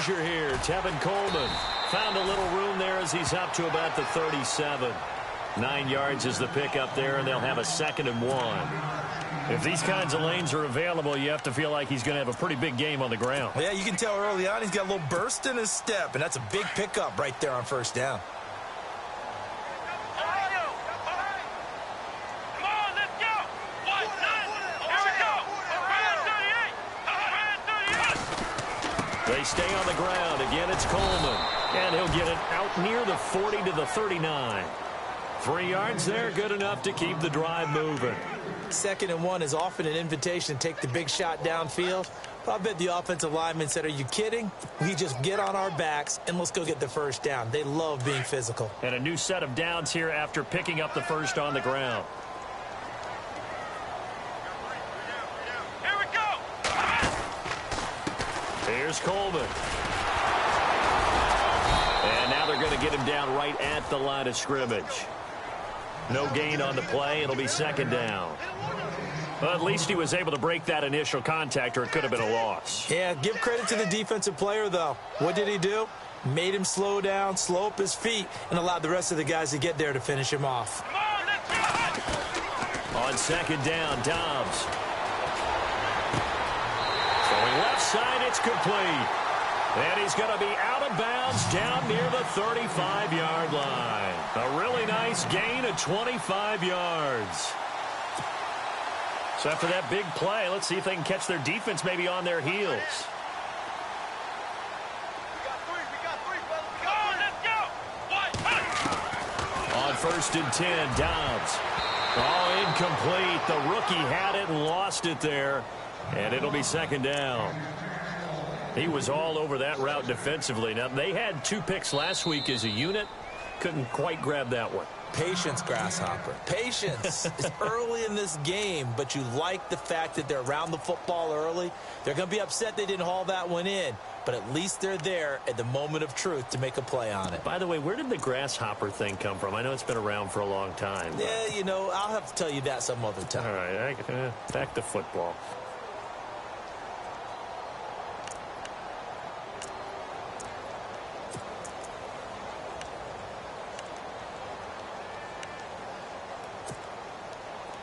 closure here. Tevin Coleman found a little room there as he's up to about the 37. 9 yards is the pickup there, and they'll have a 2nd and 1. If these kinds of lanes are available, you have to feel like he's going to have a pretty big game on the ground. Yeah, you can tell early on he's got a little burst in his step, and that's a big pickup right there on 1st down. They stay on the ground. Again, it's Coleman. And he'll get it out near the 40 to the 39. 3 yards there, good enough to keep the drive moving. 2nd and 1 is often an invitation to take the big shot downfield. But I bet the offensive lineman said, are you kidding? We just get on our backs and let's go get the 1st down. They love being physical. And a new set of downs here after picking up the 1st on the ground. Here we go. Here's Coleman. And now they're going to get him down right at the line of scrimmage. No gain on the play. It'll be 2nd down. Well, at least he was able to break that initial contact, or it could have been a loss. Yeah, give credit to the defensive player, though. What did he do? Made him slow down, slow up his feet, and allowed the rest of the guys to get there to finish him off. On 2nd down, Dobbs. Throwing left side, it's complete. And he's going to be out of bounds down near the 35-yard line. A really nice gain of 25 yards. So after that big play, let's see if they can catch their defense maybe on their heels. On 1st and 10, Dobbs. Oh, incomplete. The rookie had it and lost it there. And it'll be 2nd down. He was all over that route defensively. Now, they had 2 picks last week as a unit. Couldn't quite grab that one. Patience, Grasshopper. Patience. It's early in this game, but you like the fact that they're around the football early. They're going to be upset they didn't haul that one in, but at least they're there at the moment of truth to make a play on it. By the way, where did the Grasshopper thing come from? I know it's been around for a long time. But... yeah, you know, I'll have to tell you that some other time. All right, back to football.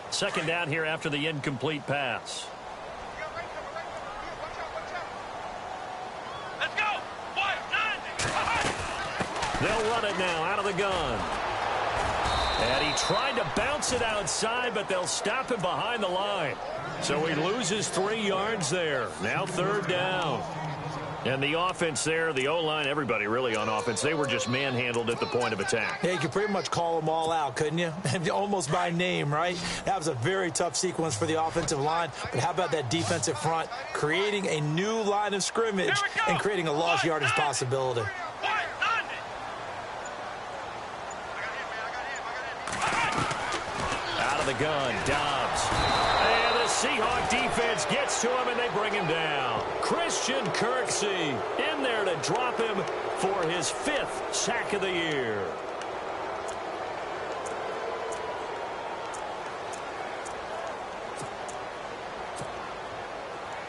Second down here after the incomplete pass. Let's go. They'll run it now out of the gun. And he tried to bounce it outside, but they'll stop him behind the line. So he loses 3 yards there. Now 3rd down. And the offense there, the O-line, everybody really on offense, they were just manhandled at the point of attack. Yeah, you could pretty much call them all out, couldn't you? Almost by name, right? That was a very tough sequence for the offensive line. But how about that defensive front creating a new line of scrimmage and creating a lost yardage possibility? Out of the gun, Dobbs. And the Seahawk defense gets to him, and they bring him down. Christian Kirksey in there to drop him for his 5th sack of the year.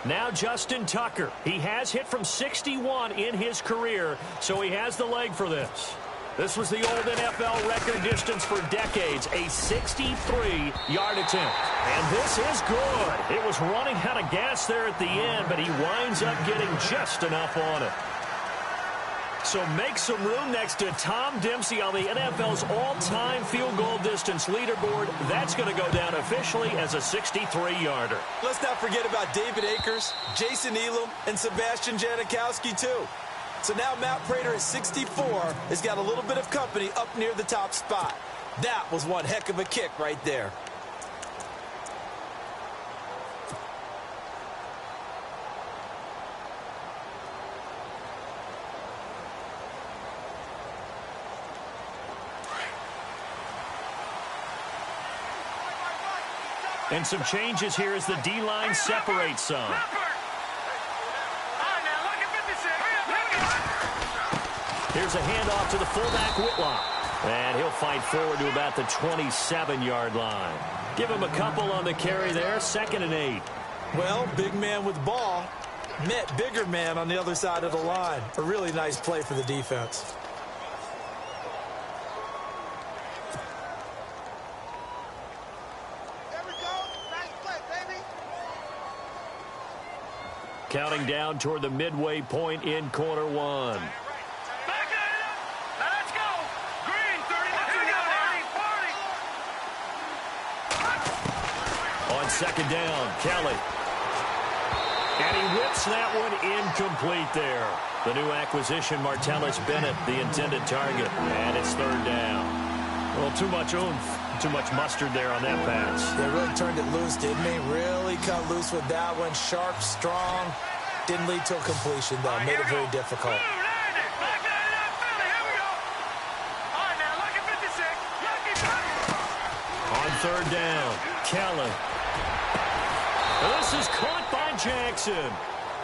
Now Justin Tucker. He has hit from 61 in his career, so he has the leg for this. This was the old NFL record distance for decades, a 63-yard attempt. And this is good. It was running out of gas there at the end, but he winds up getting just enough on it. So make some room next to Tom Dempsey on the NFL's all-time field goal distance leaderboard. That's going to go down officially as a 63-yarder. Let's not forget about David Akers, Jason Elam, and Sebastian Janikowski, too. So now Matt Prater at 64 has got a little bit of company up near the top spot. That was one heck of a kick right there. And some changes here as the D-line separates some. Here's a handoff to the fullback, Whitlock. And he'll fight forward to about the 27-yard line. Give him a couple on the carry there, 2nd and 8. Well, big man with ball. Met bigger man on the other side of the line. A really nice play for the defense. There we go. Nice play, baby. Counting down toward the midway point in quarter one. Back it up. Now let's go. Green, 30. Here we go. Party. On second down, Kelly. And he whips that one incomplete there. The new acquisition, Martellus Bennett, the intended target. And it's third down. Well, too much oomph, too much mustard there on that pass. They really turned it loose, didn't they? Really cut loose with that one. Sharp, strong. Didn't lead to a completion, though. Made it very difficult. On third down, Kelly. This is caught by Jackson.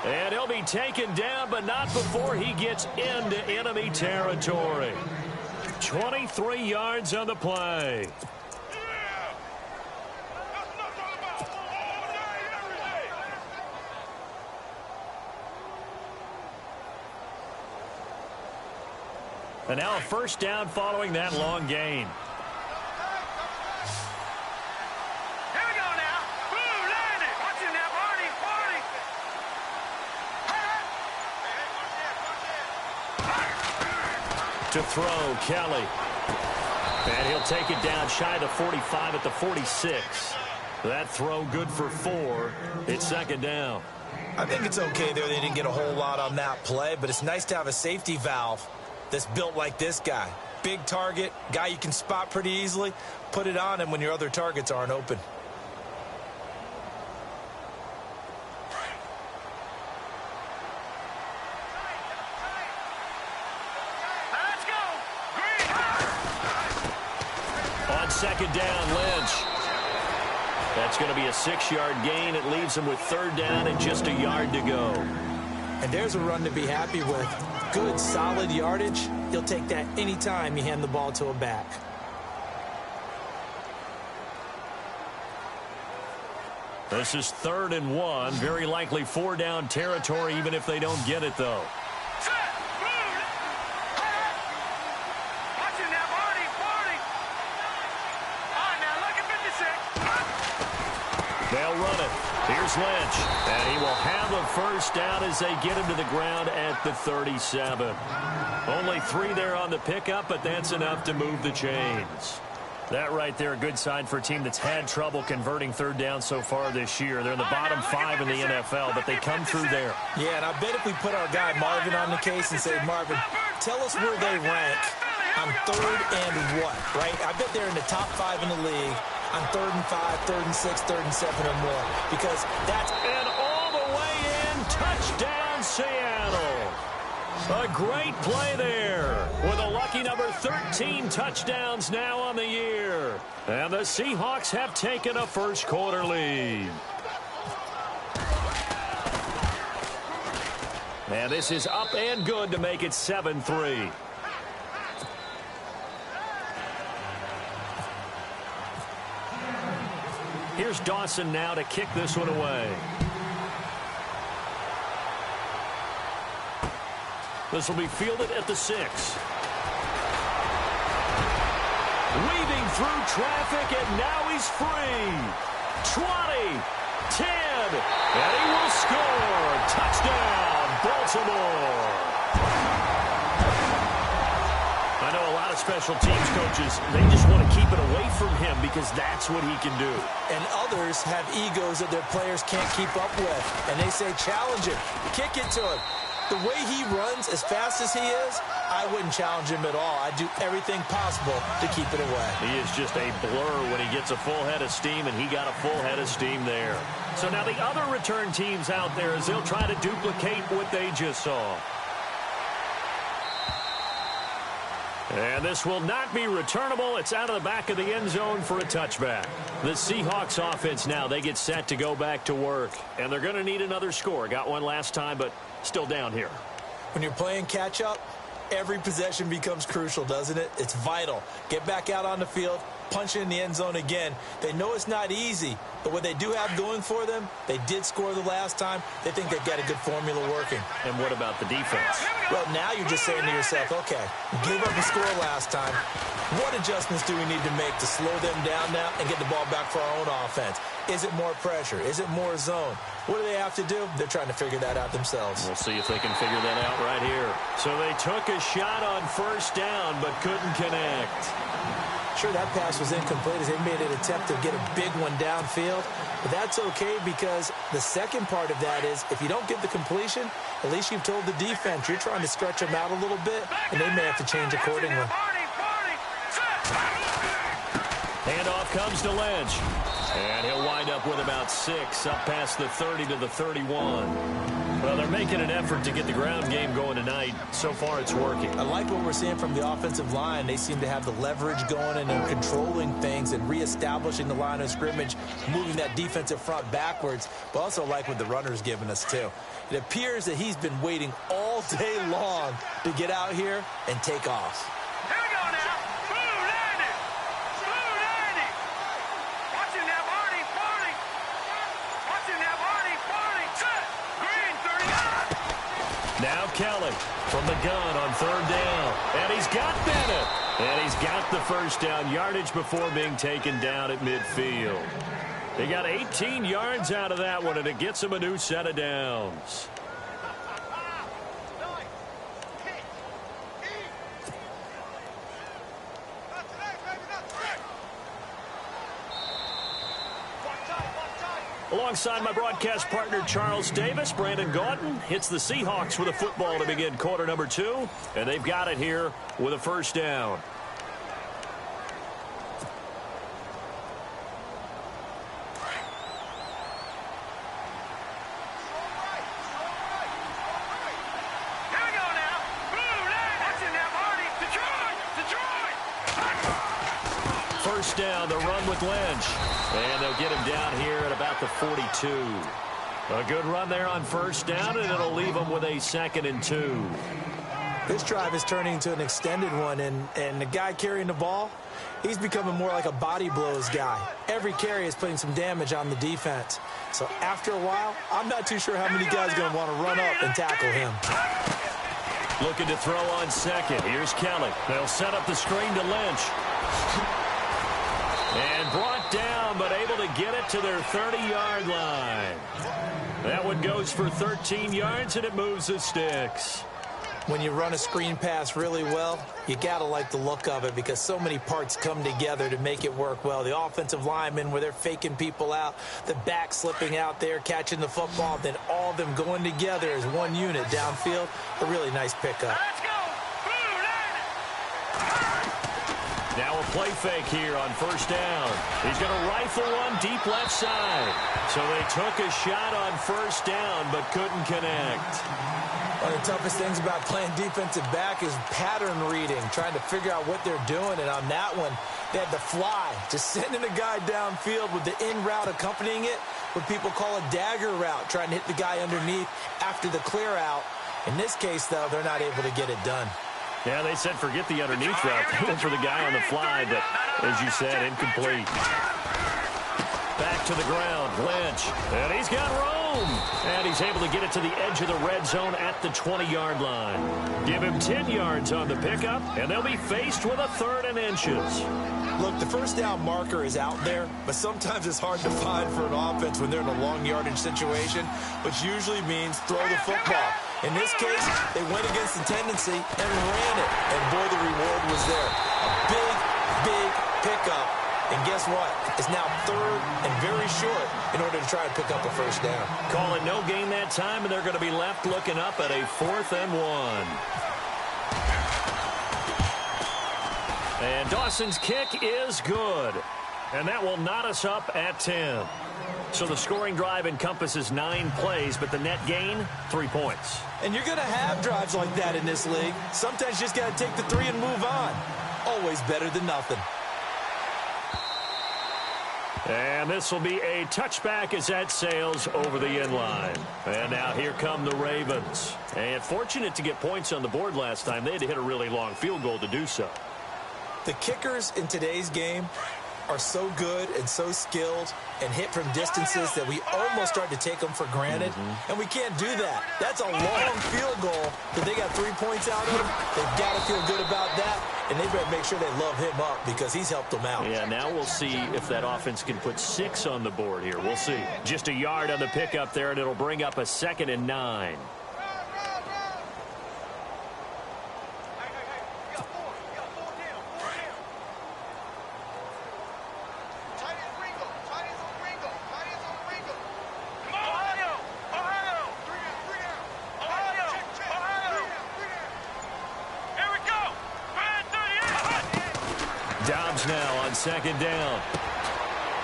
And he'll be taken down, but not before he gets into enemy territory. 23 yards on the play. And now a first down following that long gain. To throw, Kelly. And he'll take it down shy of the 45 at the 46. That throw good for 4. It's second down. I think it's okay there. They didn't get a whole lot on that play, but it's nice to have a safety valve that's built like this guy. Big target, guy you can spot pretty easily. Put it on him when your other targets aren't open. Second down, Lynch. That's going to be a 6-yard gain. It leaves him with third down and just a yard to go. And there's a run to be happy with. Good, solid yardage. He'll take that anytime you hand the ball to a back. This is 3rd and 1. Very likely 4-down territory, even if they don't get it, though. They'll run it. Here's Lynch. And he will have a first down as they get him to the ground at the 37. Only 3 there on the pickup, but that's enough to move the chains. That right there, a good sign for a team that's had trouble converting third down so far this year. They're in the bottom 5 in the NFL, but they come through there. Yeah, and I bet if we put our guy Marvin on the case and say, Marvin, tell us where they rank on 3rd and what, right? I bet they're in the top 5 in the league on 3rd and 5, 3rd and 6, 3rd and 7 or more, because that's... And all the way in, touchdown Seattle. A great play there with a lucky number 13 touchdowns now on the year. And the Seahawks have taken a first quarter lead. And this is up and good to make it 7-3. Here's Dawson now to kick this one away. This will be fielded at the 6. Weaving through traffic, and now he's free. 20, 10, and he will score. Touchdown, Baltimore. I know a lot of special teams coaches, they just want to keep it away from him because that's what he can do. And others have egos that their players can't keep up with. And they say, challenge him, kick it to him. The way he runs as fast as he is, I wouldn't challenge him at all. I'd do everything possible to keep it away. He is just a blur when he gets a full head of steam, and he got a full head of steam there. So now the other return teams out there, as they'll try to duplicate what they just saw. And this will not be returnable. It's out of the back of the end zone for a touchback. The Seahawks offense now, they get set to go back to work. And they're going to need another score. Got one last time, but still down here. When you're playing catch-up, every possession becomes crucial, doesn't it? It's vital. Get back out on the field, punching in the end zone again. They know it's not easy, but what they do have going for them, they did score the last time. They think they've got a good formula working. And what about the defense? Well, now you're just saying to yourself, okay, we gave up a score last time. What adjustments do we need to make to slow them down now and get the ball back for our own offense? Is it more pressure? Is it more zone? What do they have to do? They're trying to figure that out themselves. We'll see if they can figure that out right here. So they took a shot on first down but couldn't connect. Sure, that pass was incomplete as they made an attempt to get a big one downfield. But that's okay because the second part of that is if you don't get the completion, at least you've told the defense you're trying to stretch them out a little bit, and they may have to change accordingly. Handoff comes to Lynch. And he'll wind up with about 6 up past the 30 to the 31. Well, they're making an effort to get the ground game going tonight. So far, it's working. I like what we're seeing from the offensive line. They seem to have the leverage going, and they're controlling things and reestablishing the line of scrimmage, moving that defensive front backwards. But also like what the runner's giving us, too. It appears that he's been waiting all day long to get out here and take off. Here we go now. Blue landing. Blue landing. Watching that Barney. Barney. Watching that Barney. Barney. Set. Green 39. Now Kelly from the gun on third down. And he's got Bennett. And he's got the first down yardage before being taken down at midfield. They got 18 yards out of that one, and it gets him a new set of downs. Alongside my broadcast partner, Charles Davis, Brandon Gaudin hits the Seahawks with a football to begin quarter number 2, and they've got it here with a first down. First down, the run with Lynch. And they'll get him down here at about the 42. A good run there on first down, and it'll leave them with a 2nd and 2. This drive is turning into an extended one, and the guy carrying the ball, he's becoming more like a body blows guy. Every carry is putting some damage on the defense. So after a while, I'm not too sure how many guys are going to want to run up and tackle him. Looking to throw on second. Here's Kelly. They'll set up the screen to Lynch. And brought down, but able to get it to their 30-yard line. That one goes for 13 yards, and it moves the sticks. When you run a screen pass really well, you got to like the look of it because so many parts come together to make it work well. The offensive linemen, where they're faking people out, the back slipping out there, catching the football, then all of them going together as one unit downfield. A really nice pickup. Now a play fake here on first down. He's going to rifle one deep left side. So they took a shot on first down but couldn't connect. One of the toughest things about playing defensive back is pattern reading, trying to figure out what they're doing. And on that one, they had the fly, just sending a guy downfield with the in route accompanying it, what people call a dagger route, trying to hit the guy underneath after the clear out. In this case, though, they're not able to get it done. Yeah, they said forget the underneath route. They went for the guy on the fly, but as you said, incomplete. Back to the ground, Lynch. And he's got room. And he's able to get it to the edge of the red zone at the 20-yard line. Give him 10 yards on the pickup, and they'll be faced with a 3rd and inches. Look, the first down marker is out there, but sometimes it's hard to find for an offense when they're in a long yardage situation, which usually means throw the football. In this case, they went against the tendency and ran it. And boy, the reward was there. A big, big pickup. And guess what? It's now 3rd and very short in order to try and pick up a first down. Call it no gain that time, and they're going to be left looking up at a 4th and 1. And Dawson's kick is good. And that will knot us up at 10. So the scoring drive encompasses 9 plays, but the net gain, 3 points. And you're going to have drives like that in this league. Sometimes you just got to take the 3 and move on. Always better than nothing. And this will be a touchback as that sails over the end line. And now here come the Ravens. And fortunate to get points on the board last time. They had to hit a really long field goal to do so. The kickers in today's game are so good and so skilled and hit from distances that we almost start to take them for granted, and we can't do that. That's a long field goal that they got 3 points out of. They've got to feel good about that, and they better make sure they love him up because he's helped them out. Yeah, now we'll see if that offense can put 6 on the board here. We'll see. Just a yard on the pickup there, and it'll bring up a 2nd and 9. Now on 2nd down.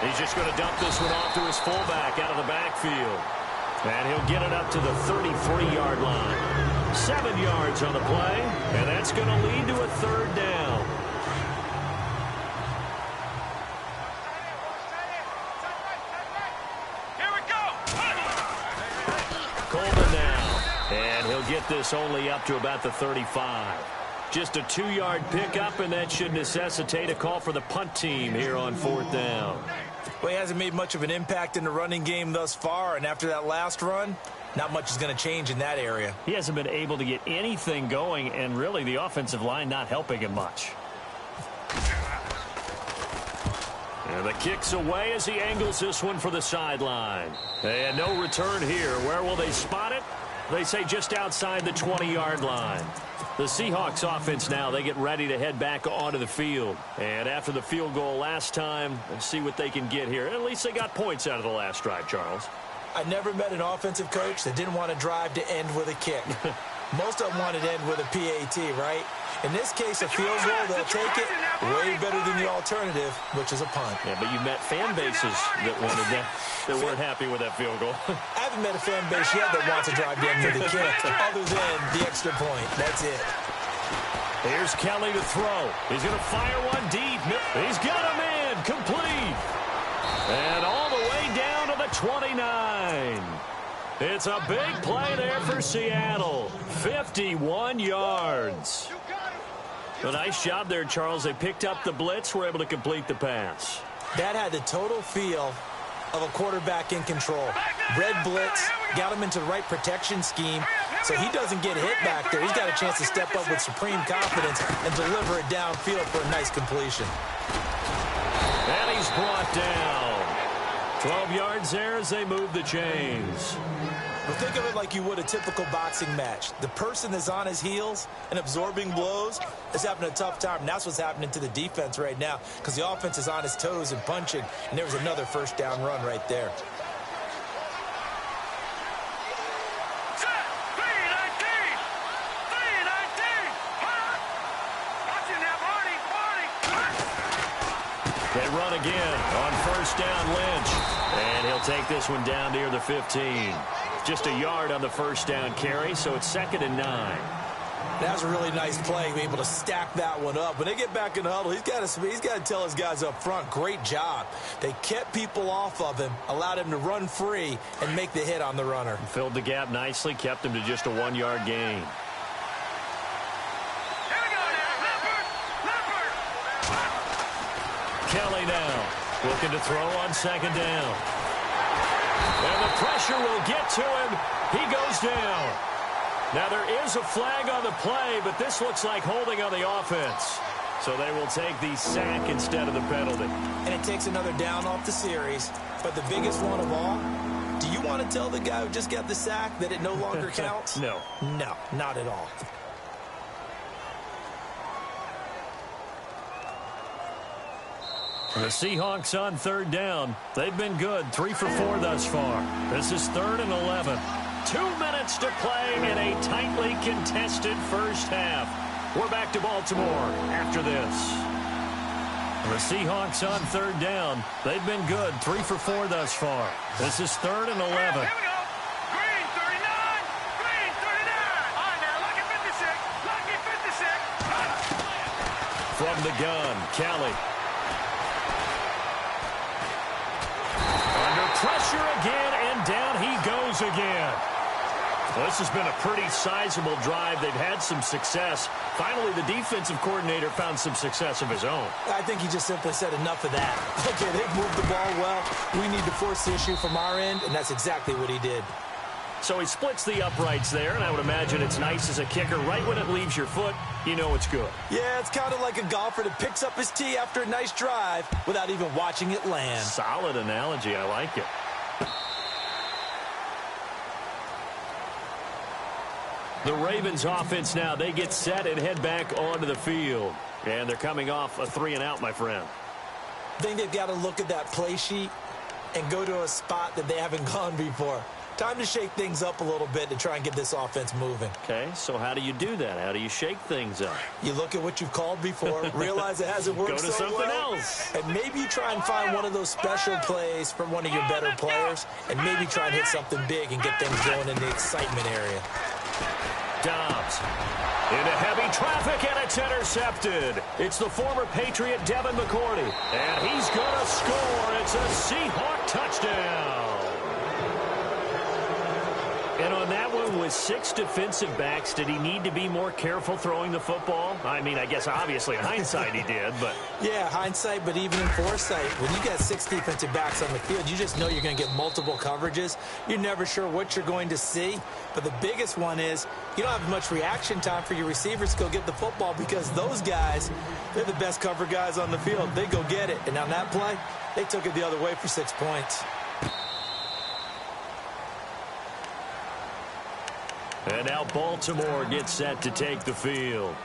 He's just going to dump this one off to his fullback out of the backfield. And he'll get it up to the 33-yard line. 7 yards on the play, and that's going to lead to a 3rd down. Here we go. Coleman now. And he'll get this only up to about the 35. Just a 2-yard pickup, and that should necessitate a call for the punt team here on 4th down. Well, he hasn't made much of an impact in the running game thus far, and after that last run, not much is going to change in that area. He hasn't been able to get anything going, and really the offensive line not helping him much. And the kick's away as he angles this one for the sideline. And no return here. Where will they spot it? They say just outside the 20-yard line. The Seahawks offense now, they get ready to head back onto the field. And after the field goal last time, let's see what they can get here. At least they got points out of the last drive, Charles. I never met an offensive coach that didn't want to drive to end with a kick. Most of them wanted to end with a PAT, right? In this case, a field goal, they'll take it way better than the alternative, which is a punt. Yeah, but you met fan bases that wanted that, that weren't happy with that field goal. I haven't met a fan base yet that wants to drive to end with a kick, other than the extra point. That's it. Here's Kelly to throw. He's going to fire one deep. He's got him in. Complete. And all the way down to the 29. It's a big play there for Seattle. 51 yards. A nice job there, Charles. They picked up the blitz, were able to complete the pass. That had the total feel of a quarterback in control. Red blitz, got him into the right protection scheme, so he doesn't get hit back there. He's got a chance to step up with supreme confidence and deliver it downfield for a nice completion. And he's brought down. 12 yards there as they move the chains. Well, think of it like you would a typical boxing match. The person that's on his heels and absorbing blows is having a tough time. And that's what's happening to the defense right now because the offense is on his toes and punching. And there was another 1st down run right there. They run again on 1st down, Lynch. And he'll take this one down near the 15. Just a yard on the 1st down carry, so it's 2nd and 9. That was a really nice play, being able to stack that one up. When they get back in the huddle, he's got to tell his guys up front, great job. They kept people off of him, allowed him to run free and make the hit on the runner. Filled the gap nicely, kept him to just a 1-yard gain. Kelly now, looking to throw on 2nd down. And the pressure will get to him. He goes down. Now there is a flag on the play, but this looks like holding on the offense. So they will take the sack instead of the penalty. And it takes another down off the series. But the biggest one of all, do you want to tell the guy who just got the sack that it no longer counts? No. No, not at all. The Seahawks on 3rd down. They've been good, 3 for 4 thus far. This is 3rd and 11. 2 minutes to play in a tightly contested first half. We're back to Baltimore after this. The Seahawks on 3rd down. They've been good, 3 for 4 thus far. This is 3rd and 11. Here we go. Green 39. Green 39. All right, now, lucky 56. Lucky 56. From the gun, Kelly. Under pressure again, and down he goes again. Well, this has been a pretty sizable drive. They've had some success. Finally, the defensive coordinator found some success of his own. I think he just simply said enough of that. Okay, they've moved the ball well. We need to force the issue from our end, and that's exactly what he did. So he splits the uprights there, and I would imagine it's nice as a kicker. Right when it leaves your foot, you know it's good. Yeah, it's kind of like a golfer that picks up his tee after a nice drive without even watching it land. Solid analogy. I like it. The Ravens offense now, they get set and head back onto the field. And they're coming off a 3-and-out, my friend. I think they've got to look at that play sheet and go to a spot that they haven't gone before. Time to shake things up a little bit to try and get this offense moving. Okay, so how do you do that? How do you shake things up? You look at what you've called before, realize it hasn't worked Go to so something well, else. and maybe you try and find one of those special plays from one of your better players, and maybe try and hit something big and get things going in the excitement area. Dobbs into heavy traffic, and it's intercepted. It's the former Patriot Devin McCourty, and he's going to score. It's a Seahawk touchdown. And on that one, with 6 defensive backs, did he need to be more careful throwing the football? I mean, I guess obviously in hindsight he did, but... Yeah, hindsight, but even in foresight, when you got 6 defensive backs on the field, you just know you're going to get multiple coverages. You're never sure what you're going to see. But the biggest one is you don't have much reaction time for your receivers to go get the football because those guys, they're the best cover guys on the field. They go get it. And on that play, they took it the other way for 6 points. And now Baltimore gets set to take the field.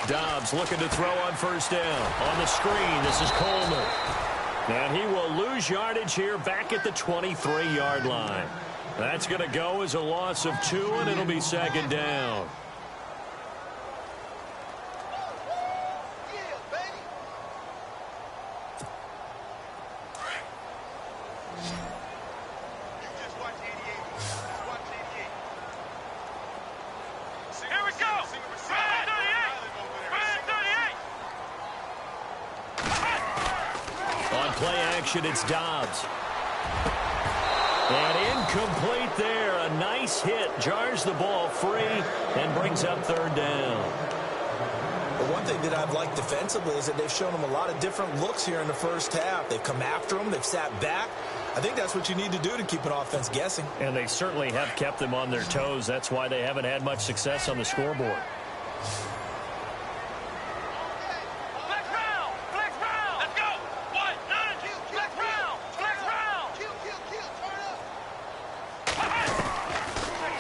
Dobbs looking to throw on first down. On the screen, this is Coleman. And he will lose yardage here back at the 23-yard line. That's going to go as a loss of 2, and it'll be second down. Here we go. Brand 38. On play action, it's Dobbs. And incomplete there. A nice hit. Jars the ball free and brings up third down. But one thing that I've liked defensively is that they've shown them a lot of different looks here in the first half. They've come after them. They've sat back. I think that's what you need to do to keep an offense guessing. And they certainly have kept them on their toes. That's why they haven't had much success on the scoreboard.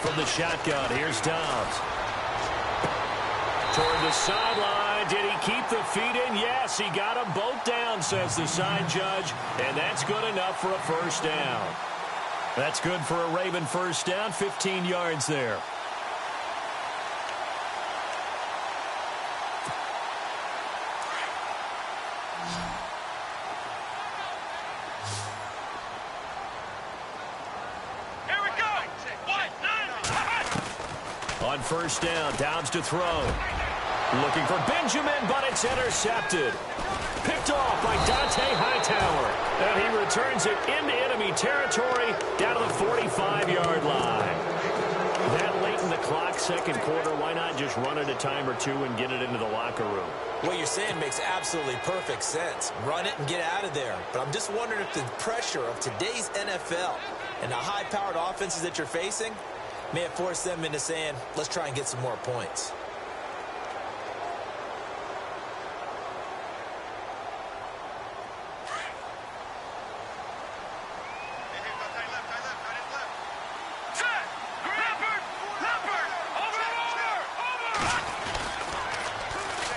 From the shotgun, here's Dobbs. Toward the sideline. Did he keep the feet in? Yes, he got them both down, says the side judge. And that's good enough for a first down. That's good for a Raven first down. 15 yards there. On first down, Dobbs to throw. Looking for Benjamin, but it's intercepted. Picked off by Dante Hightower. And he returns it into enemy territory down to the 45-yard line. That late in the clock, second quarter, why not just run it a time or two and get it into the locker room? What you're saying makes absolutely perfect sense. Run it and get out of there. But I'm just wondering if the pressure of today's NFL and the high-powered offenses that you're facing may have forced them into saying, let's try and get some more points.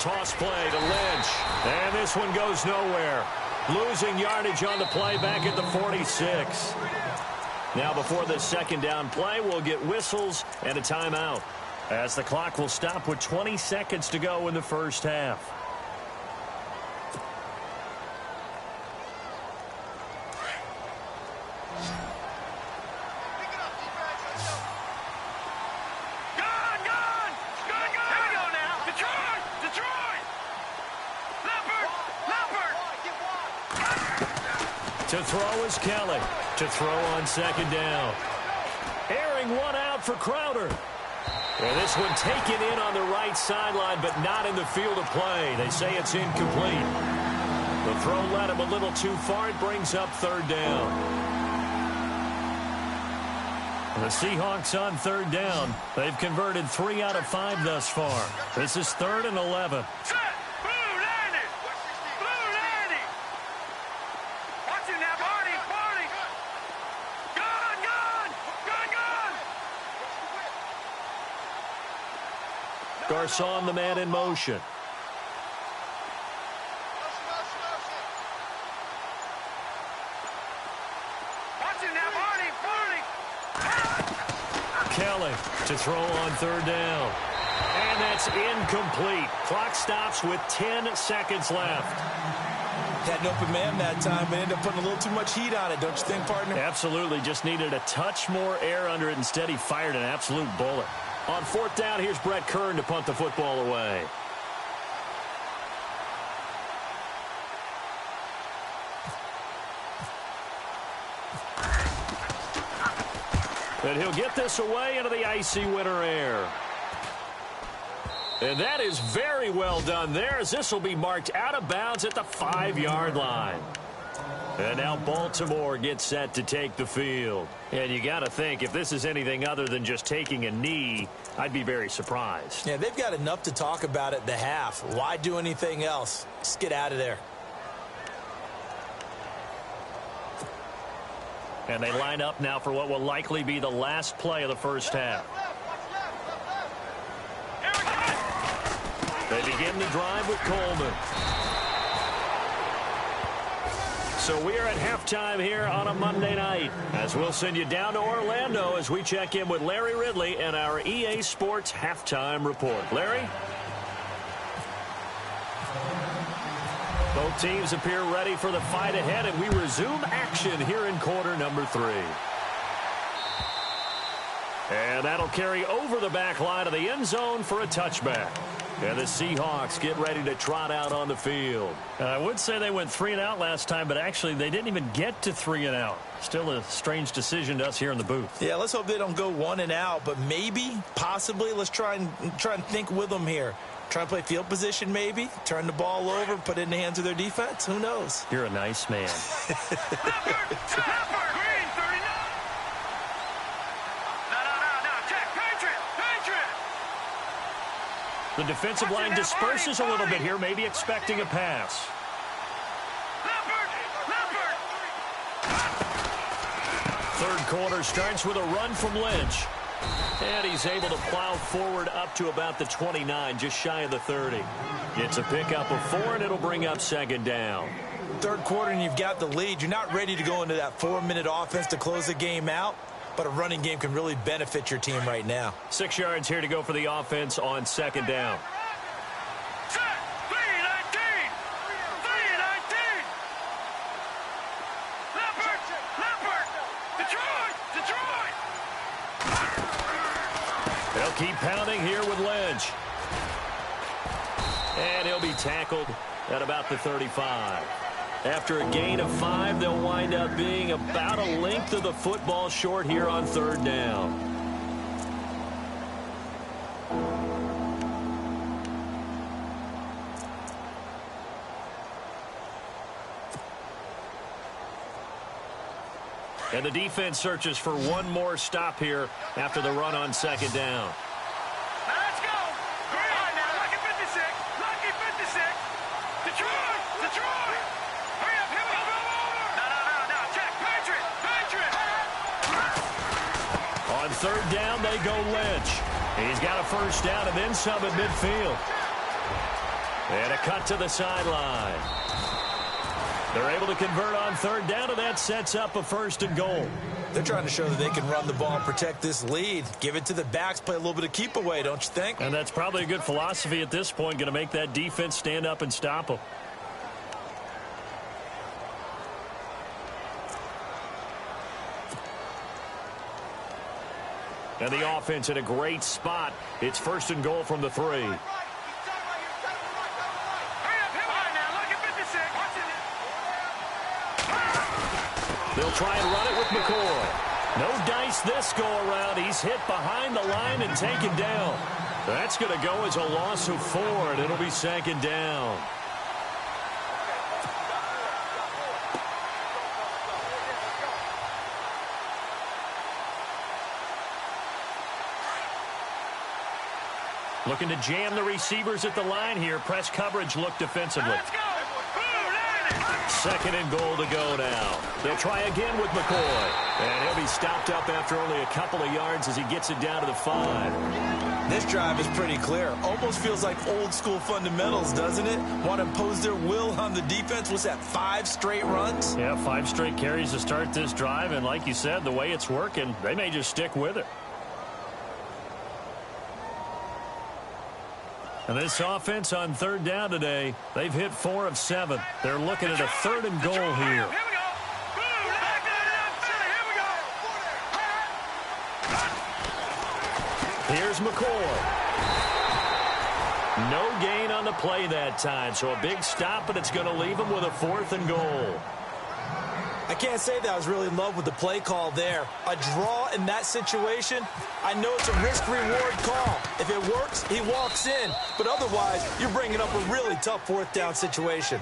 Toss play to Lynch. And this one goes nowhere. Losing yardage on the play back at the 46. Now before the second down play, we'll get whistles and a timeout, as the clock will stop with 20 seconds to go in the first half. To throw is Kelly. To throw on second down. Airing one out for Crowder. And this one taken in on the right sideline, but not in the field of play. They say it's incomplete. The throw led him a little too far. It brings up third down. The Seahawks on third down. They've converted 3 out of 5 thus far. This is 3rd and 11. Set. Blue 90. Blue 90. Watching that Barney. Barney. Gun, gun. Gun, gun. Garcon, the man in motion. Watching that Barney. Barney. Kelly to throw on third down. And that's incomplete. Clock stops with 10 seconds left. Had an open man that time, but ended up putting a little too much heat on it, don't you think, partner? Absolutely. Just needed a touch more air under it. Instead, he fired an absolute bullet. On 4th down, here's Brett Kern to punt the football away. And he'll get this away into the icy winter air. And that is very well done there, as this will be marked out of bounds at the 5-yard line. And now Baltimore gets set to take the field. And you got to think, if this is anything other than just taking a knee, I'd be very surprised. Yeah, they've got enough to talk about at the half. Why do anything else? Just get out of there. And they line up now for what will likely be the last play of the first half. They begin the drive with Coleman. So we are at halftime here on a Monday night, as we'll send you down to Orlando as we check in with Larry Ridley and our EA Sports Halftime Report. Larry? Both teams appear ready for the fight ahead, and we resume action here in quarter number 3. And that'll carry over the back line of the end zone for a touchback. And the Seahawks get ready to trot out on the field. I would say they went 3 and out last time, but actually they didn't even get to 3 and out. Still a strange decision to us here in the booth. Yeah, let's hope they don't go 1 and out, but maybe, possibly, let's try and think with them here. Try and play field position, maybe. Turn the ball over, put it in the hands of their defense. Who knows? You're a nice man. The defensive line disperses a little bit here, maybe expecting a pass. Third quarter starts with a run from Lynch. And he's able to plow forward up to about the 29, just shy of the 30. It's a pickup of 4, and it'll bring up second down. Third quarter, and you've got the lead. You're not ready to go into that 4-minute offense to close the game out, but a running game can really benefit your team right now. 6 yards here to go for the offense on second down. They'll keep pounding here with Lynch. And he'll be tackled at about the 35. After a gain of 5, they'll wind up being about a length of the football short here on third down. And the defense searches for one more stop here after the run on second down. Now let's go. Right now, lucky 56. Lucky 56. Detroit. Detroit. Hurry up. Hit him over. No. Check. Patriot. On third down, they go Lynch. He's got a first down and then some at midfield. And a cut to the sideline. They're able to convert on third down, and that sets up a 1st and goal. They're trying to show that they can run the ball and protect this lead. Give it to the backs, play a little bit of keep away, don't you think? And that's probably a good philosophy at this point, going to make that defense stand up and stop them. And the offense in a great spot. It's 1st and goal from the 3. They'll try and run it with McCoy. No dice this go-around. He's hit behind the line and taken down. That's going to go as a loss of 4, and it'll be second down. Looking to jam the receivers at the line here. Press coverage look defensively. Let's go. Second and goal to go now. They'll try again with McCoy. And he'll be stopped up after only a couple of yards as he gets it down to the 5. This drive is pretty clear. Almost feels like old school fundamentals, doesn't it? Want to impose their will on the defense. What's that, 5 straight runs? Yeah, 5 straight carries to start this drive. And like you said, the way it's working, they may just stick with it. And this offense on third down today, they've hit 4 of 7. They're looking at a 3rd and goal here. Here's McCoy. No gain on the play that time, so a big stop, but it's going to leave him with a 4th and goal. I can't say that I was really in love with the play call there. A draw in that situation, I know it's a risk-reward call. If it works, he walks in. But otherwise, you're bringing up a really tough 4th down situation.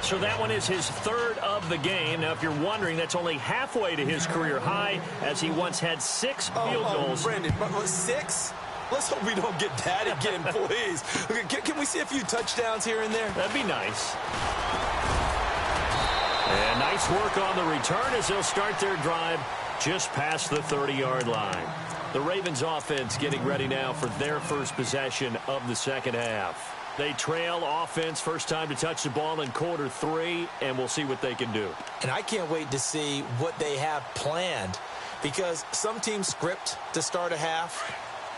So that one is his 3rd of the game. Now, if you're wondering, that's only halfway to his career high, as he once had 6 field goals. Brandon, but 6? Let's hope we don't get that again, please. Can we see a few touchdowns here and there? That'd be nice. And nice work on the return as they'll start their drive just past the 30-yard line. The Ravens offense getting ready now for their first possession of the second half. They trail offense, first time to touch the ball in quarter 3, and we'll see what they can do. And I can't wait to see what they have planned, because some teams script to start a half.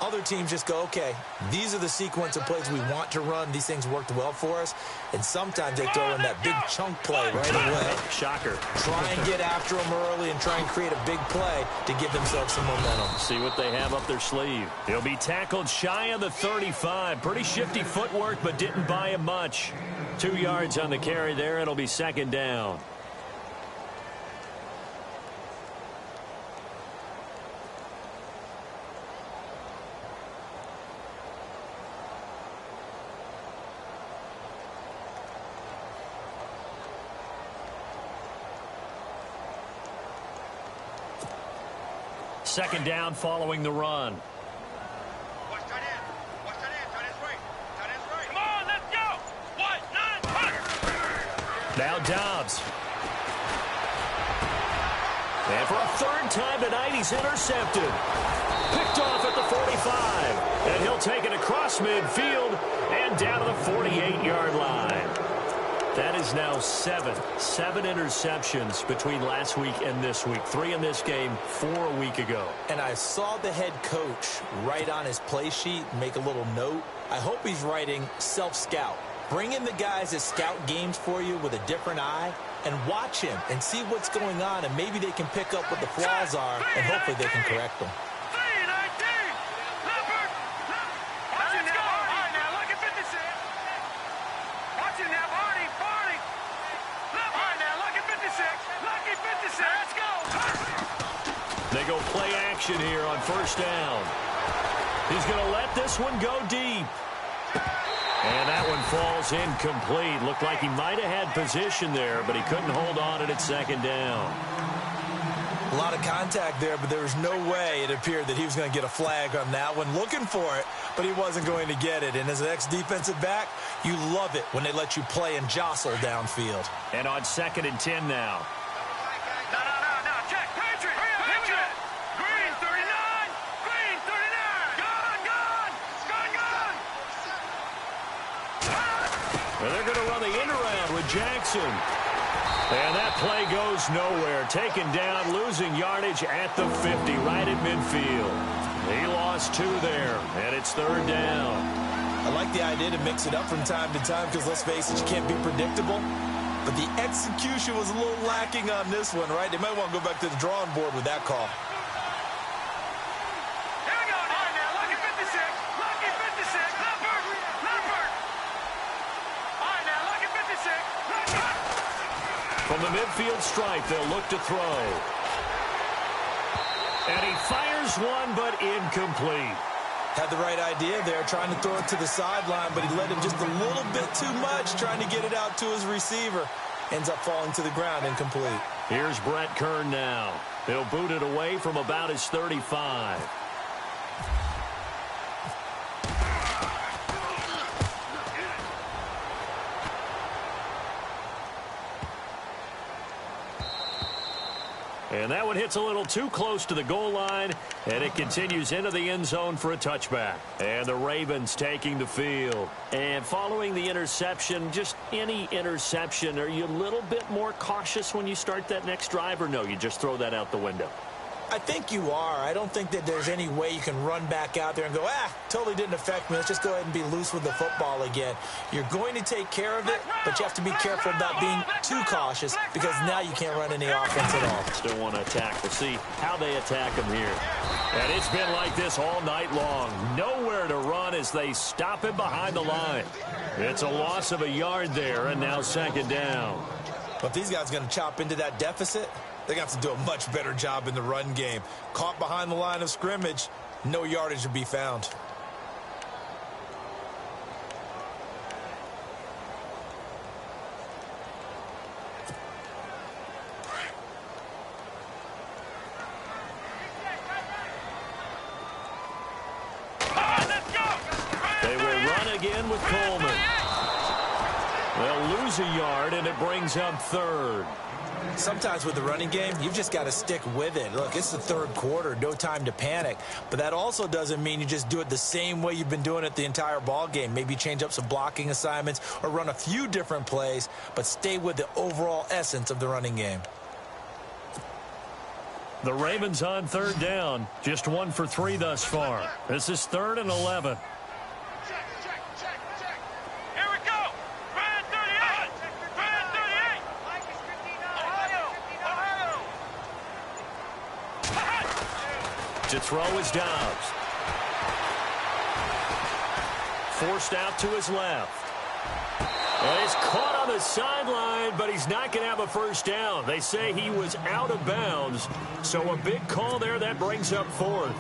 Other teams just go, okay, these are the sequence of plays we want to run. These things worked well for us. And sometimes they throw in that big chunk play right away. Shocker. Try and get after them early and try and create a big play to give themselves some momentum. See what they have up their sleeve. He'll be tackled shy of the 35. Pretty shifty footwork, but didn't buy him much. 2 yards on the carry there. It'll be second down. Second down following the run. Watch tight end. Watch tight end. Tight end's right. Tight end's right. Come on, let's go. 1, 9, 1. Now Dobbs. And for a 3rd time tonight, he's intercepted. Picked off at the 45. And he'll take it across midfield and down to the 48-yard line. That is now 7 interceptions between last week and this week. 3 in this game, 4 a week ago. And I saw the head coach write on his play sheet, make a little note. I hope he's writing self-scout. Bring in the guys that scout games for you with a different eye and watch him and see what's going on, and maybe they can pick up what the flaws are, and hopefully they can correct them. They go play action here on first down. He's going to let this one go deep. And that one falls incomplete. Looked like he might have had position there, but he couldn't hold on at second down. A lot of contact there, but there was no way it appeared that he was going to get a flag on that one. Looking for it, but he wasn't going to get it. And as an ex-defensive back, you love it when they let you play and jostle downfield. And on 2nd and 10 now. No. Check. Patriot. Patriot. Green 39. Green 39. Gone. Well, they're going to run the end around with Jackson. And that play goes nowhere. Taken down, losing yardage at the 50, right at midfield. He lost 2 there, and it's 3rd down. I like the idea to mix it up from time to time because, let's face it, you can't be predictable. But the execution was a little lacking on this one, right? They might want to go back to the drawing board with that call. Here we go. All right, now, lucky 56. Lucky 56. Leopard. All right, now, lucky 56. From the midfield stripe, they'll look to throw. And he fires one, but incomplete. Had the right idea there, trying to throw it to the sideline, but he let him just a little bit too much, trying to get it out to his receiver. Ends up falling to the ground, incomplete. Here's Brett Kern now. He'll boot it away from about his 35. And that one hits a little too close to the goal line, and it continues into the end zone for a touchback. And the Ravens taking the field. And following the interception, just any interception, are you a little bit more cautious when you start that next drive, or no, you just throw that out the window? I think you are. I don't think that there's any way you can run back out there and go, totally didn't affect me. Let's just go ahead and be loose with the football again. You're going to take care of it, but you have to be careful about being too cautious because now you can't run any offense at all. Still want to attack. We'll see how they attack him here. And it's been like this all night long. Nowhere to run as they stop him behind the line. It's a loss of a yard there, and now second down. But if these guys are going to chop into that deficit, they're going to have to do a much better job in the run game. Caught behind the line of scrimmage, no yardage to be found. They will run again with Coleman. They'll lose a yard, and it brings up third. Sometimes with the running game, you've just got to stick with it. Look, it's the third quarter, no time to panic. But that also doesn't mean you just do it the same way you've been doing it the entire ball game. Maybe change up some blocking assignments or run a few different plays, but stay with the overall essence of the running game. The Ravens on third down, just 1 for 3 thus far. This is 3rd and 11. To throw is Dobbs. Forced out to his left. And he's caught on the sideline, but he's not going to have a first down. They say he was out of bounds, so a big call there that brings up 4th.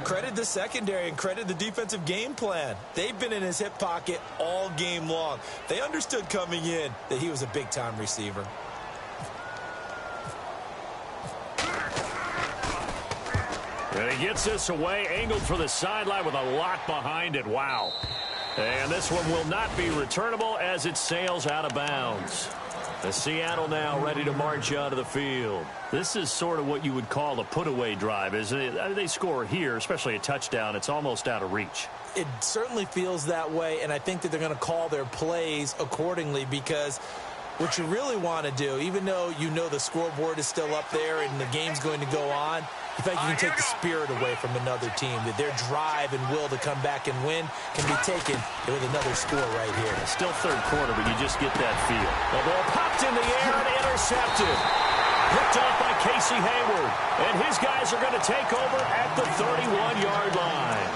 Credit the secondary and credit the defensive game plan. They've been in his hip pocket all game long. They understood coming in that he was a big-time receiver. And he gets this away, angled for the sideline with a lot behind it. Wow. And this one will not be returnable as it sails out of bounds. The Seattle now ready to march out of the field. This is sort of what you would call a put-away drive, isn't it? They score here, especially a touchdown. It's almost out of reach. It certainly feels that way, and I think that they're going to call their plays accordingly because what you really want to do, even though you know the scoreboard is still up there and the game's going to go on, in fact, you can take the spirit away from another team, that their drive and will to come back and win can be taken with another score right here. Still third quarter, but you just get that feel. The ball popped in the air and intercepted. Picked off by Casey Hayward. And his guys are going to take over at the 31-yard line.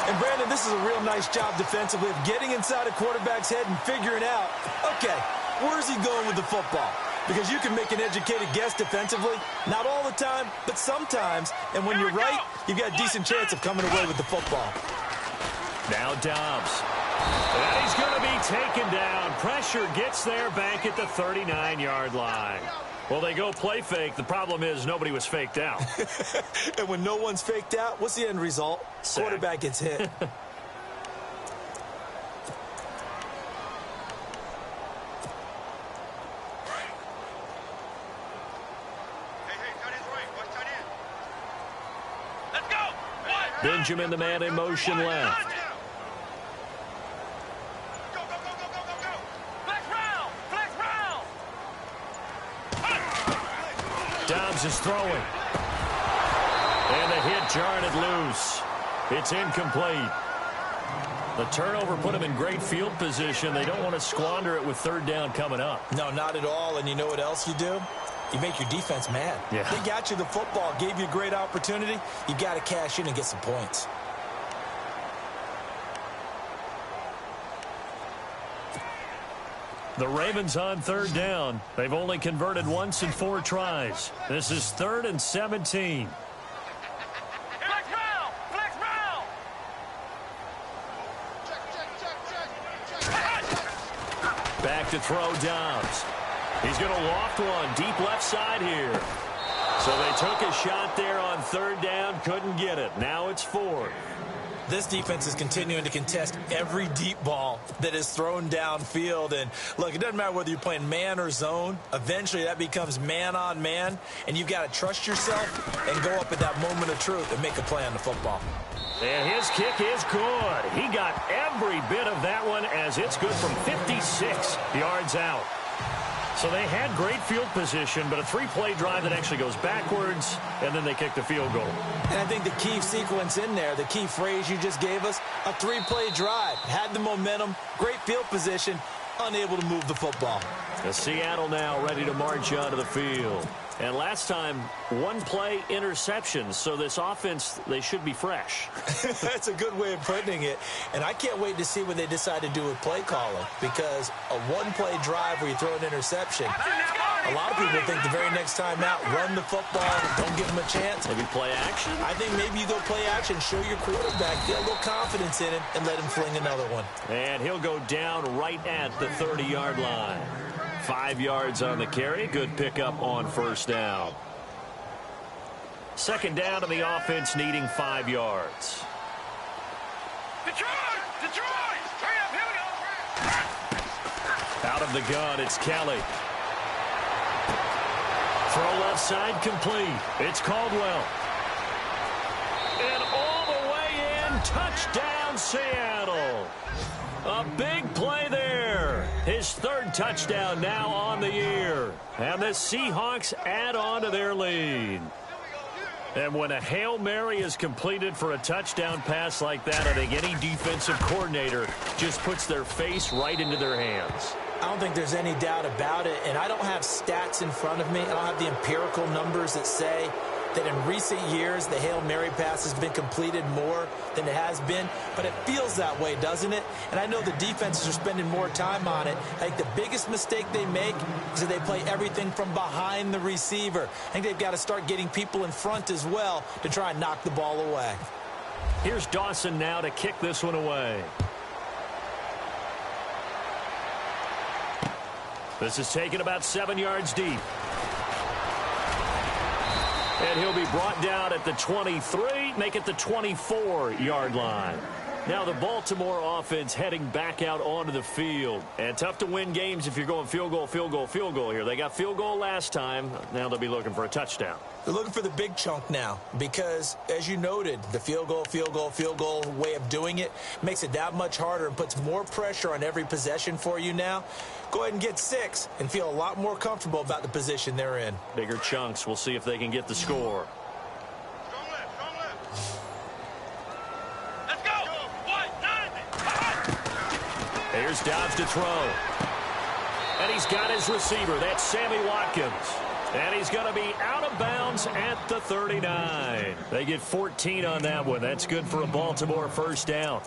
And, Brandon, this is a real nice job defensively of getting inside a quarterback's head and figuring out, okay, where's he going with the football? Because you can make an educated guess defensively. Not all the time, but sometimes. And when you're right, you've got a decent chance of coming away with the football. Now Dobbs. And he's going to be taken down. Pressure gets there back at the 39-yard line. Well, they go play fake. The problem is nobody was faked out. And when no one's faked out, what's the end result? Sack. Quarterback gets hit. Benjamin, the man in motion left. Go, go, go, go, go, go, go. Flex round. Flex round. Dobbs is throwing. And the hit jarred it loose. It's incomplete. The turnover put him in great field position. They don't want to squander it with third down coming up. No, not at all. And you know what else you do? You make your defense mad. Yeah. They got you the football, gave you a great opportunity. You got to cash in and get some points. The Ravens on third down. They've only converted once in 4 tries. This is 3rd and 17. Flex round! Flex round! Back to throw Dobbs. He's going to loft one deep left side here. So they took a shot there on 3rd down, couldn't get it. Now it's 4th. This defense is continuing to contest every deep ball that is thrown downfield. And, look, it doesn't matter whether you're playing man or zone. Eventually, that becomes man on man. And you've got to trust yourself and go up at that moment of truth and make a play on the football. And his kick is good. He got every bit of that one as it's good from 56 yards out. So they had great field position, but a 3-play drive that actually goes backwards, and then they kick the field goal. And I think the key sequence in there, the key phrase you just gave us, a 3-play drive. Had the momentum, great field position, unable to move the football. The Seattle now ready to march onto the field. And last time, 1-play interception. So this offense, they should be fresh. That's a good way of putting it. And I can't wait to see what they decide to do with play calling. Because a 1-play drive where you throw an interception, a lot of people think the very next time out, run the football, don't give them a chance. Maybe play action? I think maybe you go play action, show your quarterback, get a little confidence in him, and let him fling another one. And he'll go down right at the 30-yard line. 5 yards on the carry. Good pickup on 1st down. 2nd down to the offense needing 5 yards. Detroit! Detroit! Hurry up, here we go! Out of the gun, it's Kelly. Throw left side complete. It's Caldwell. And all the way in, touchdown Seattle. A big play there. His 3rd touchdown now on the year. And the Seahawks add on to their lead. And when a Hail Mary is completed for a touchdown pass like that, I think any defensive coordinator just puts their face right into their hands. I don't think there's any doubt about it. And I don't have stats in front of me. I don't have the empirical numbers that say that in recent years the Hail Mary pass has been completed more than it has been, but it feels that way, doesn't it? And I know the defenses are spending more time on it. I think the biggest mistake they make is that they play everything from behind the receiver. I think they've got to start getting people in front as well to try and knock the ball away. Here's Dawson now to kick this one away. This is taken about 7 yards deep. And he'll be brought down at the 23, make it the 24-yard line. Now the Baltimore offense heading back out onto the field. And tough to win games if you're going field goal, field goal, field goal here. They got field goal last time. Now they'll be looking for a touchdown. They're looking for the big chunk now because, as you noted, the field goal, field goal, field goal way of doing it makes it that much harder and puts more pressure on every possession for you now. Go ahead and get 6 and feel a lot more comfortable about the position they're in. Bigger chunks. We'll see if they can get the score. Strong left, strong left. Let's go! What? 90! Here's Dobbs to throw. And he's got his receiver. That's Sammy Watkins. And he's going to be out of bounds at the 39. They get 14 on that one. That's good for a Baltimore 1st down.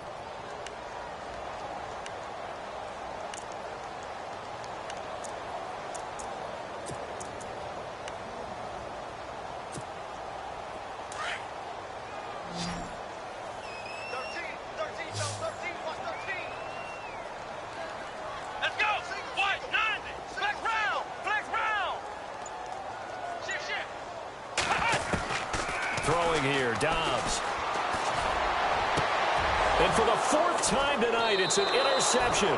Throwing here, Dobbs. And for the 4th time tonight, it's an interception.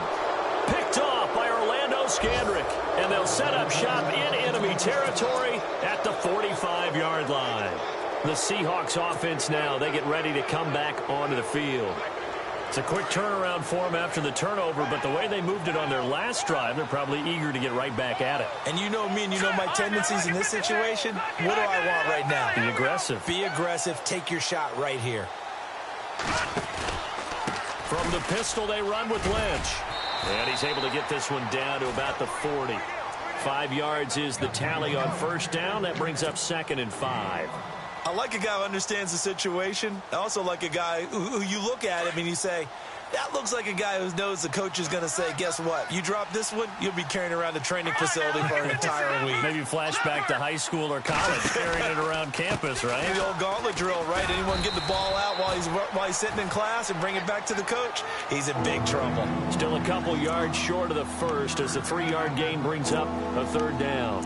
Picked off by Orlando Scandrick. And they'll set up shop in enemy territory at the 45-yard line. The Seahawks offense now, they get ready to come back onto the field. It's a quick turnaround for them after the turnover, but the way they moved it on their last drive, they're probably eager to get right back at it. And you know me and you know my tendencies in this situation. What do I want right now? Be aggressive. Be aggressive. Take your shot right here. From the pistol, they run with Lynch. And he's able to get this one down to about the 40. 5 yards is the tally on 1st down. That brings up 2nd and 5. I like a guy who understands the situation. I also like a guy who you look at him and you say, That looks like a guy who knows the coach is going to say, guess what? You drop this one, you'll be carrying around the training facility for an entire week. Maybe flashback to high school or college, carrying it around campus, right? The old gauntlet drill, right? Anyone get the ball out while he's sitting in class and bring it back to the coach? He's in big trouble. Still a couple yards short of the first as the 3-yard gain brings up a third down.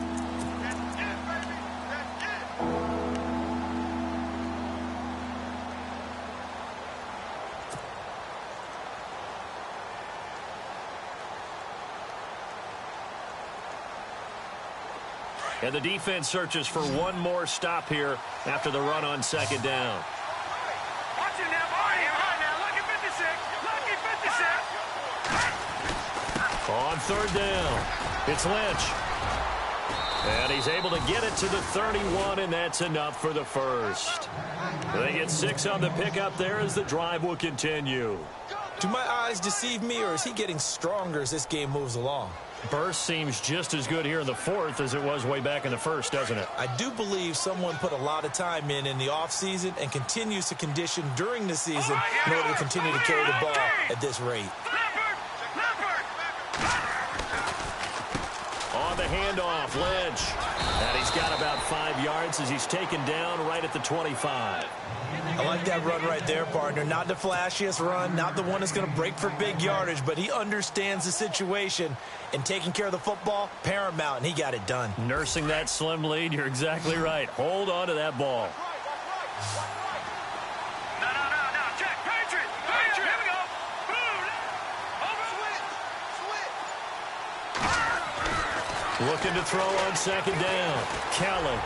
And the defense searches for one more stop here after the run on second down. Watch it now, Barney. All right, now, lucky 56. Lucky 56. On third down, it's Lynch. And he's able to get it to the 31, and that's enough for the first. They get 6 on the pickup there as the drive will continue. Do my eyes deceive me, or is he getting stronger as this game moves along? Burst seems just as good here in the fourth as it was way back in the first, doesn't it? I do believe someone put a lot of time in the offseason and continues to condition during the season in order to continue to carry the ball at this rate. On the handoff, Lynch. And he's got about 5 yards as he's taken down right at the 25. I like that run right there, partner. Not the flashiest run, not the one that's going to break for big yardage, but he understands the situation, and taking care of the football, paramount, and he got it done. Nursing that slim lead, you're exactly right. Hold on to that ball. No. Check. Patriot. Here we go. Boom. Over. Looking to throw on second down. Kelly.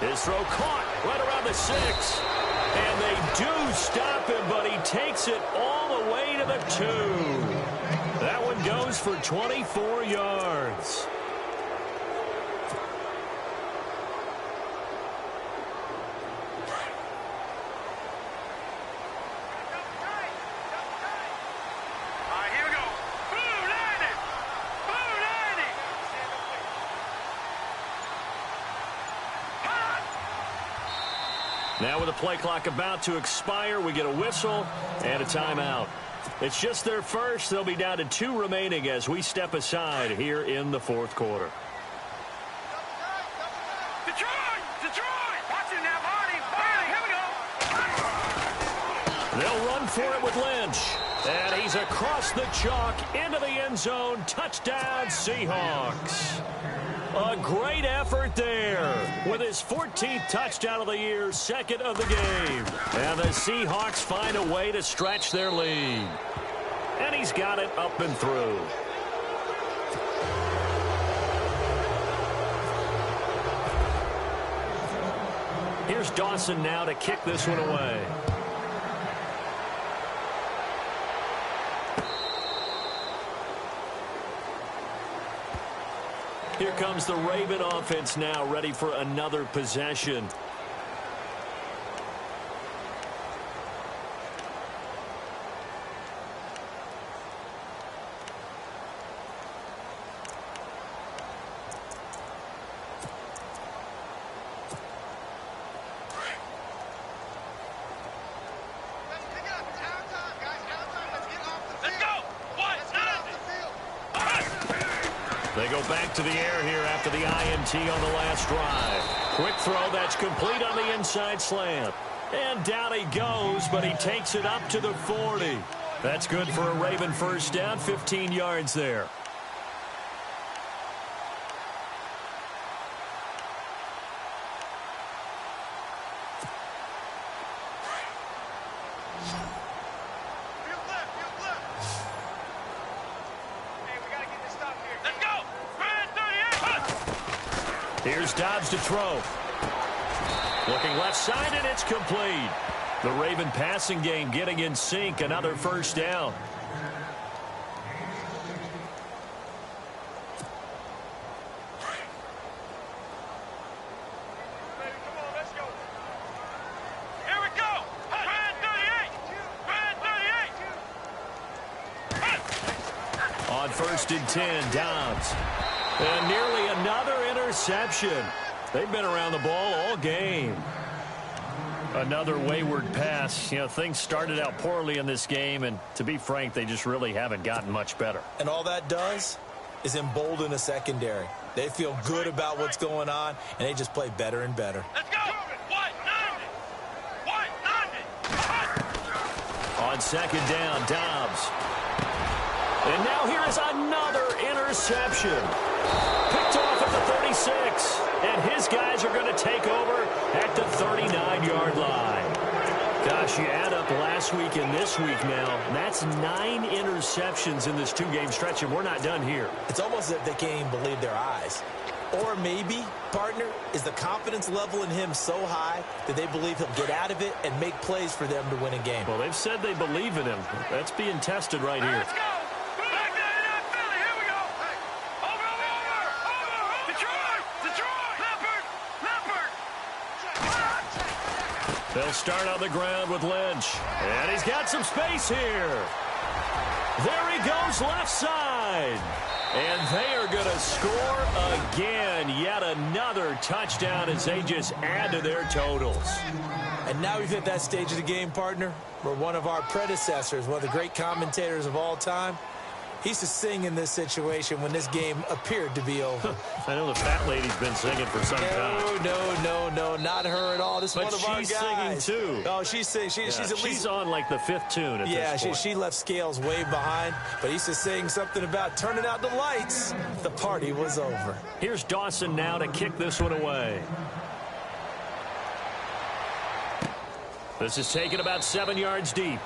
His throw caught right around the 6. And they do stop him, but he takes it all the way to the 2. That one goes for 24 yards. All right, here we go. Boom, landed. Boom, landed. Now with the play clock about to expire, we get a whistle and a timeout. It's just their first. They'll be down to 2 remaining as we step aside here in the fourth quarter. Detroit. Watch it now, Barney. Here we go. They'll run for it with Lynch. And he's across the chalk into the end zone. Touchdown, Seahawks. A great effort there with his 14th touchdown of the year, second of the game. And the Seahawks find a way to stretch their lead. And he's got it up and through. Here's Dawson now to kick this one away. Here comes the Raven offense now, ready for another possession. They go back to the air here after the INT on the last drive. Quick throw that's complete on the inside slant. And down he goes, but he takes it up to the 40. That's good for a Raven first down, 15 yards there. Here's Dobbs to throw. Looking left side, and it's complete. The Raven passing game getting in sync. Another first down. Here we go. Brand 38. On first and 10, Dobbs. And nearly another interception. They've been around the ball all game. Another wayward pass. You know, things started out poorly in this game, and to be frank, they just really haven't gotten much better. And all that does is embolden a secondary. They feel good about what's going on, and they just play better and better. Let's go. On second down, Dobbs. And now here is another interception. Picked off at the 36. And his guys are going to take over at the 39-yard line. Gosh, you add up last week and this week now. That's 9 interceptions in this 2-game stretch, and we're not done here. It's almost as if they can't even believe their eyes. Or maybe, partner, is the confidence level in him so high that they believe he'll get out of it and make plays for them to win a game. Well, they've said they believe in him. That's being tested right here. Let's go. Back there, Philly. Here we go. Over. Detroit. Leopard. They'll start on the ground with Lynch. And he's got some space here. There he goes left side. And they are going to score again. Yet another touchdown as they just add to their totals. And now we've hit that stage of the game, partner, where one of our predecessors, one of the great commentators of all time, he used to sing in this situation when this game appeared to be over. I know the fat lady's been singing for some time. No, not her at all. This is But one of our she's guys. singing, too. Oh, she's singing. She's at least... She's on like the 5th tune at this point. She left Scales way behind, but he used to sing something about turning out the lights. The party was over. Here's Dawson now to kick this one away. This is taken about 7 yards deep.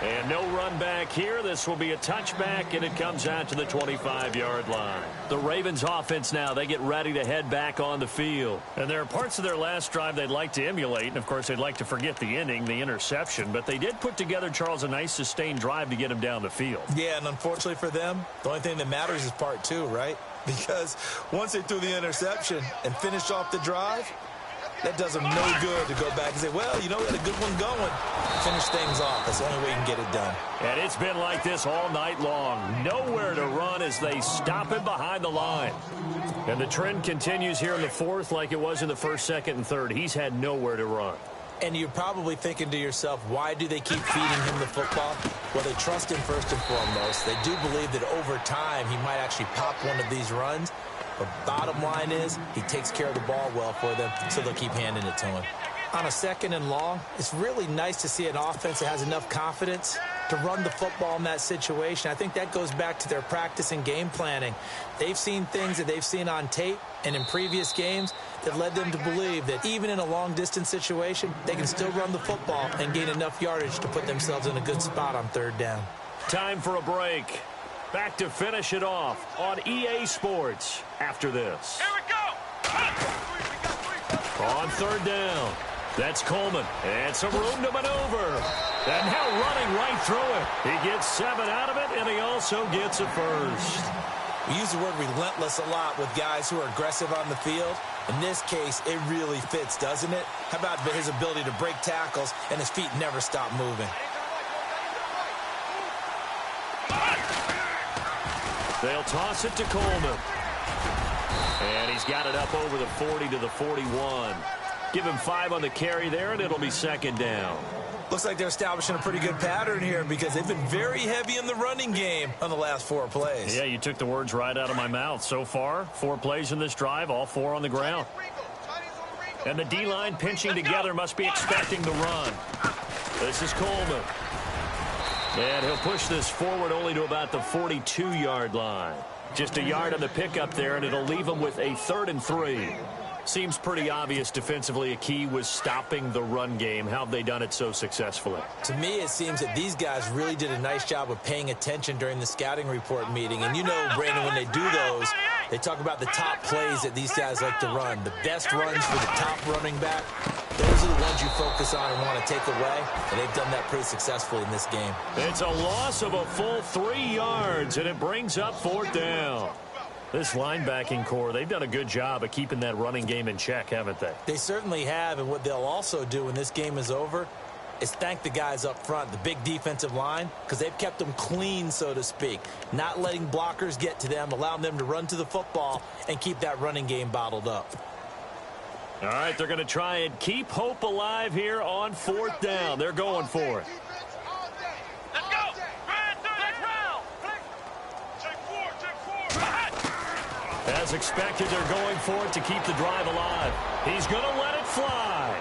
And no run back here. This will be a touchback, and it comes out to the 25-yard line. The Ravens offense now, they get ready to head back on the field. And there are parts of their last drive they'd like to emulate, and of course they'd like to forget the inning, the interception, but they did put together, Charles, a nice sustained drive to get him down the field. Yeah, and unfortunately for them, the only thing that matters is part 2, right? Because once they threw the interception and finished off the drive, that does them no good to go back and say, well, you know, we had a good one going. Finish things off. That's the only way you can get it done. And it's been like this all night long. Nowhere to run as they stop him behind the line. And the trend continues here in the 4th like it was in the 1st, 2nd, and 3rd. He's had nowhere to run. And you're probably thinking to yourself, why do they keep feeding him the football? Well, they trust him first and foremost. They do believe that over time he might actually pop one of these runs. But bottom line is, he takes care of the ball well for them, so they'll keep handing it to him. On a 2nd and long, it's really nice to see an offense that has enough confidence to run the football in that situation. I think that goes back to their practice and game planning. They've seen things that they've seen on tape and in previous games that led them to believe that even in a long-distance situation, they can still run the football and gain enough yardage to put themselves in a good spot on 3rd down. Time for a break. Back to finish it off on EA Sports after this. Here we go. On 3rd down. That's Coleman. And some room to maneuver. And now running right through it. He gets 7 out of it, and he also gets a first. We use the word relentless a lot with guys who are aggressive on the field. In this case, it really fits, doesn't it? How about his ability to break tackles and his feet never stop moving? They'll toss it to Coleman. And he's got it up over the 40 to the 41. Give him 5 on the carry there, and it'll be 2nd down. Looks like they're establishing a pretty good pattern here because they've been very heavy in the running game on the last 4 plays. Yeah, you took the words right out of my mouth. So far, 4 plays in this drive, all 4 on the ground. And the D-line pinching together must be expecting the run. This is Coleman. And he'll push this forward only to about the 42-yard line. Just a yard on the pickup there, and it'll leave him with a 3rd and 3. Seems pretty obvious defensively a key was stopping the run game. How have they done it so successfully? To me, it seems that these guys really did a nice job of paying attention during the scouting report meeting. And you know, Brandon, when they do those, they talk about the top plays that these guys like to run. The best runs for the top running back, those are the ones you focus on and want to take away. And they've done that pretty successfully in this game. It's a loss of a full 3 yards, and it brings up 4th down. This linebacking core, they've done a good job of keeping that running game in check, haven't they? They certainly have, and what they'll also do when this game is over is thank the guys up front, the big defensive line, because they've kept them clean, so to speak, not letting blockers get to them, allowing them to run to the football and keep that running game bottled up. All right, they're going to try and keep hope alive here on 4th down. They're going for it. Let's go. Next round. Check 4. As expected, they're going for it to keep the drive alive. He's going to let it fly.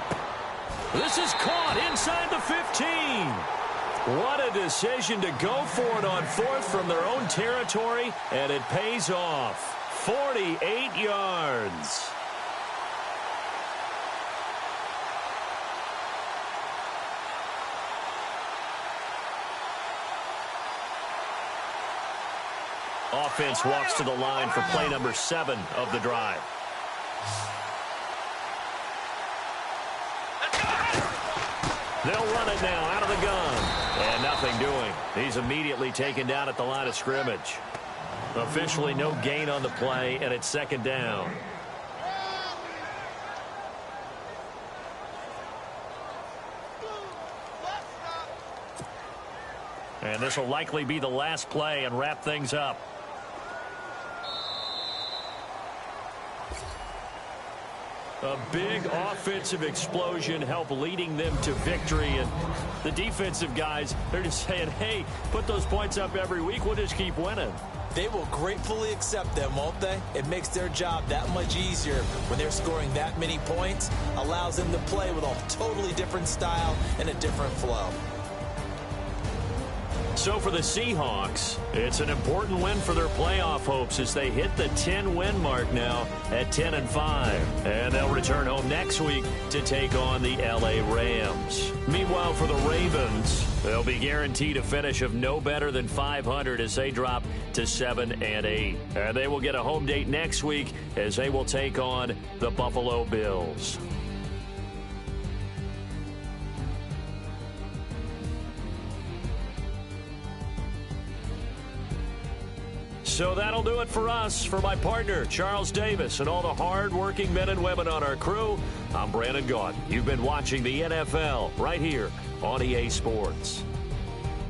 This is caught inside the 15. What a decision to go for it on 4th from their own territory, and it pays off. 48 yards. Offense walks to the line for play number 7 of the drive. They'll run it now out of the gun. And nothing doing. He's immediately taken down at the line of scrimmage. Officially no gain on the play, and it's 2nd down. And this will likely be the last play and wrap things up. A big offensive explosion helped leading them to victory. And the defensive guys, they're just saying, hey, put those points up every week. We'll just keep winning. They will gratefully accept them, won't they? It makes their job that much easier when they're scoring that many points. Allows them to play with a totally different style and a different flow. So for the Seahawks, it's an important win for their playoff hopes as they hit the 10-win mark now at 10-5. And they'll return home next week to take on the L.A. Rams. Meanwhile, for the Ravens, they'll be guaranteed a finish of no better than 500 as they drop to 7-8. And they will get a home date next week as they will take on the Buffalo Bills. So that'll do it for us. For my partner, Charles Davis, and all the hard-working men and women on our crew, I'm Brandon Gaudin. You've been watching the NFL right here on EA Sports.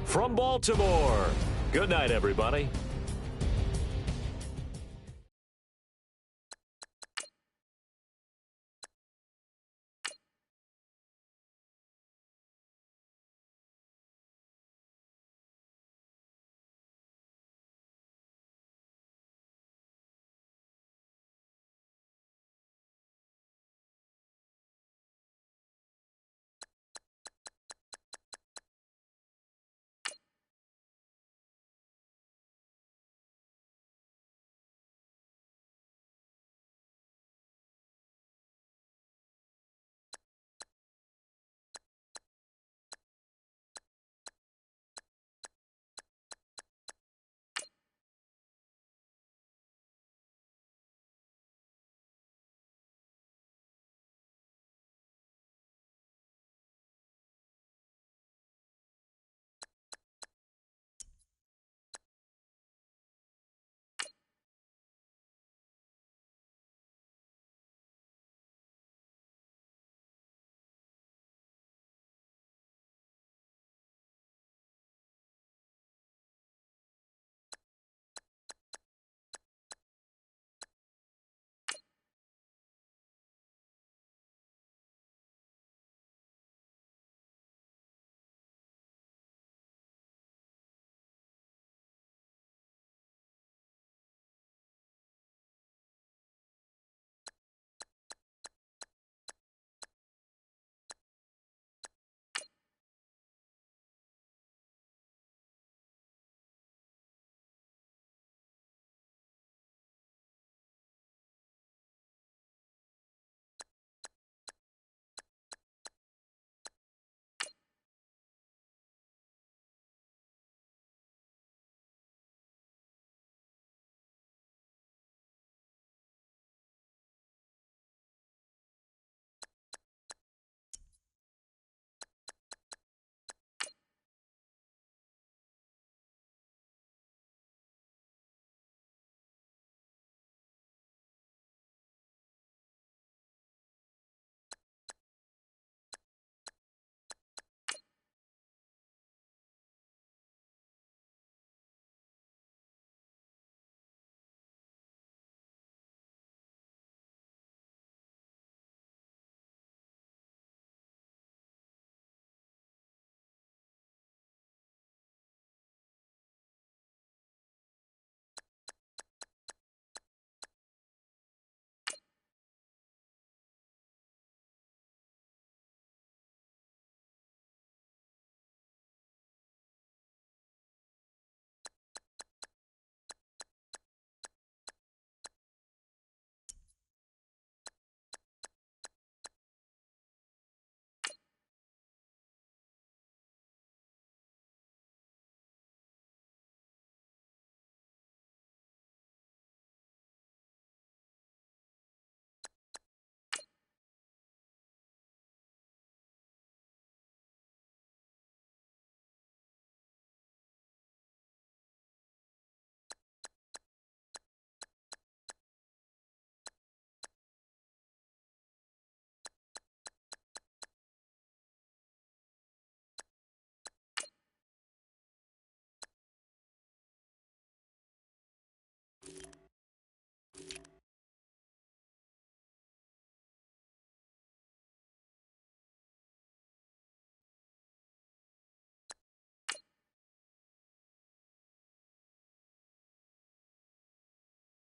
From Baltimore, good night, everybody.